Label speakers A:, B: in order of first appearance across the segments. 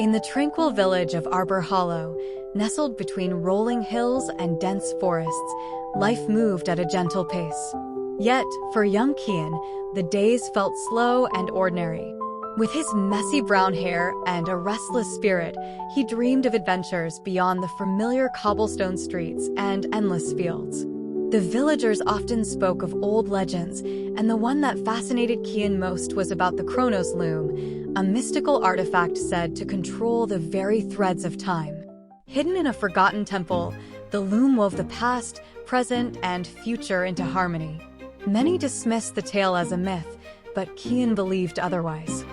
A: In the tranquil village of Arbor Hollow, nestled between rolling hills and dense forests, life moved at a gentle pace. Yet, for young Kian, the days felt slow and ordinary. With his messy brown hair and a restless spirit, he dreamed of adventures beyond the familiar cobblestone streets and endless fields. The villagers often spoke of old legends, and the one that fascinated Kian most was about the Chronos loom, a mystical artifact said to control the very threads of time. Hidden in a forgotten temple, the loom wove the past, present, and future into harmony. Many dismissed the tale as a myth, but Kian believed otherwise.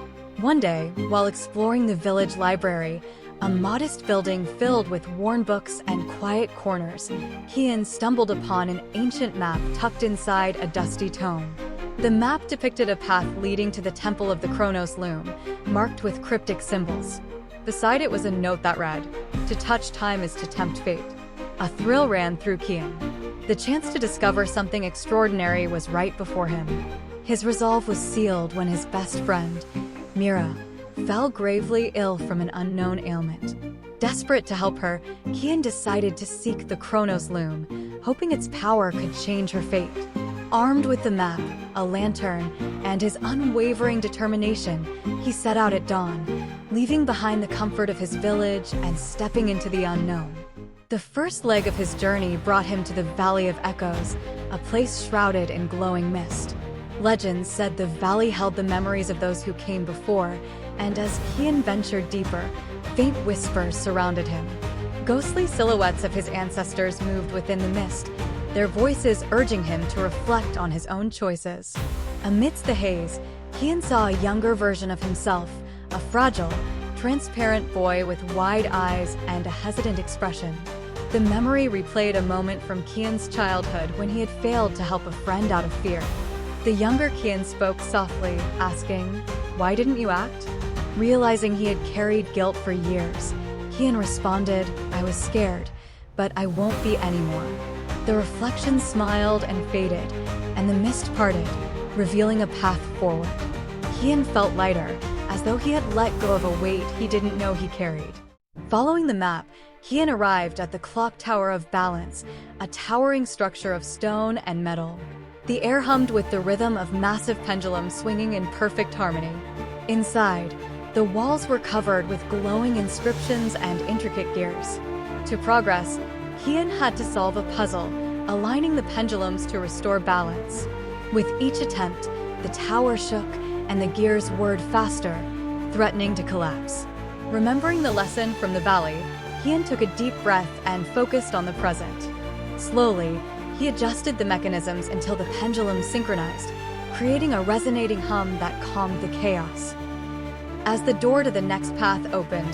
A: One day, while exploring the village library, a modest building filled with worn books and quiet corners, Kian stumbled upon an ancient map tucked inside a dusty tome. The map depicted a path leading to the Temple of the Chronos loom, marked with cryptic symbols. Beside it was a note that read, "To touch time is to tempt fate." A thrill ran through Kian. The chance to discover something extraordinary was right before him. His resolve was sealed when his best friend, Meera, fell gravely ill from an unknown ailment. Desperate to help her, Kian decided to seek the Chronos loom, hoping its power could change her fate. Armed with the map, a lantern, and his unwavering determination, he set out at dawn, leaving behind the comfort of his village and stepping into the unknown. The first leg of his journey brought him to the Valley of Echoes, a place shrouded in glowing mist. Legends said the valley held the memories of those who came before, and as Kian ventured deeper, faint whispers surrounded him. Ghostly silhouettes of his ancestors moved within the mist, their voices urging him to reflect on his own choices. Amidst the haze, Kian saw a younger version of himself, a fragile, transparent boy with wide eyes and a hesitant expression. The memory replayed a moment from Kian's childhood when he had failed to help a friend out of fear. The younger Kian spoke softly, asking, "Why didn't you act?" Realizing he had carried guilt for years, Kian responded, "I was scared, but I won't be anymore." The reflection smiled and faded, and the mist parted, revealing a path forward. Kian felt lighter, as though he had let go of a weight he didn't know he carried. Following the map, Kian arrived at the Clock Tower of Balance, a towering structure of stone and metal. The air hummed with the rhythm of massive pendulums swinging in perfect harmony. Inside, the walls were covered with glowing inscriptions and intricate gears. To progress, Kian had to solve a puzzle, aligning the pendulums to restore balance. With each attempt, the tower shook and the gears whirred faster, threatening to collapse. Remembering the lesson from the valley, Kian took a deep breath and focused on the present. Slowly, he adjusted the mechanisms until the pendulum synchronized, creating a resonating hum that calmed the chaos. As the door to the next path opened,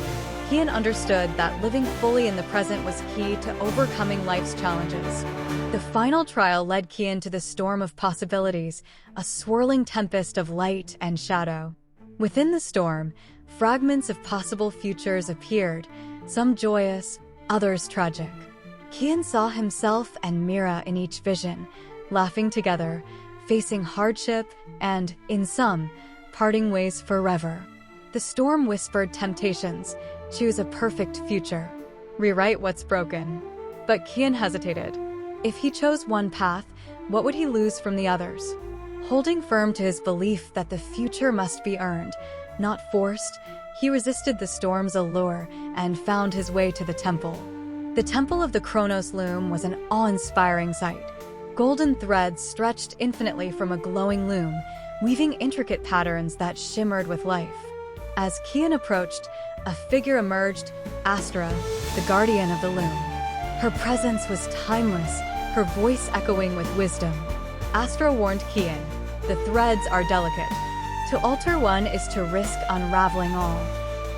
A: Kian understood that living fully in the present was key to overcoming life's challenges. The final trial led Kian to the storm of possibilities, a swirling tempest of light and shadow. Within the storm, fragments of possible futures appeared, some joyous, others tragic. Kian saw himself and Meera in each vision, laughing together, facing hardship, and, in some, parting ways forever. The storm whispered temptations: choose a perfect future, rewrite what's broken. But Kian hesitated. If he chose one path, what would he lose from the others? Holding firm to his belief that the future must be earned, not forced, he resisted the storm's allure and found his way to the temple. The Temple of the Chronos loom was an awe-inspiring sight. Golden threads stretched infinitely from a glowing loom, weaving intricate patterns that shimmered with life. As Kian approached, a figure emerged, Astra, the guardian of the loom. Her presence was timeless, her voice echoing with wisdom. Astra warned Kian, "The threads are delicate. To alter one is to risk unraveling all."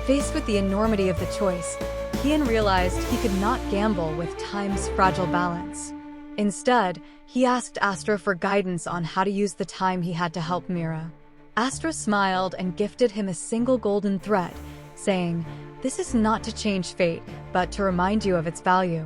A: Faced with the enormity of the choice, Kian realized he could not gamble with time's fragile balance. Instead, he asked Astra for guidance on how to use the time he had to help Meera. Astra smiled and gifted him a single golden thread, saying, "This is not to change fate, but to remind you of its value."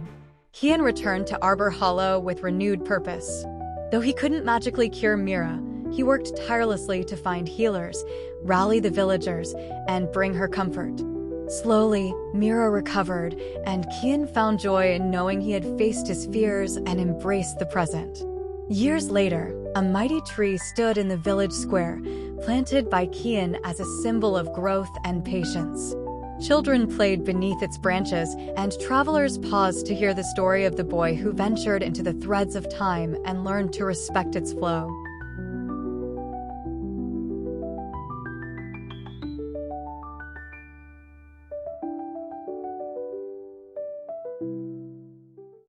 A: Kian returned to Arbor Hollow with renewed purpose. Though he couldn't magically cure Meera, he worked tirelessly to find healers, rally the villagers, and bring her comfort. Slowly, Meera recovered, and Kian found joy in knowing he had faced his fears and embraced the present. Years later, a mighty tree stood in the village square, planted by Kian as a symbol of growth and patience. Children played beneath its branches, and travelers paused to hear the story of the boy who ventured into the threads of time and learned to respect its flow.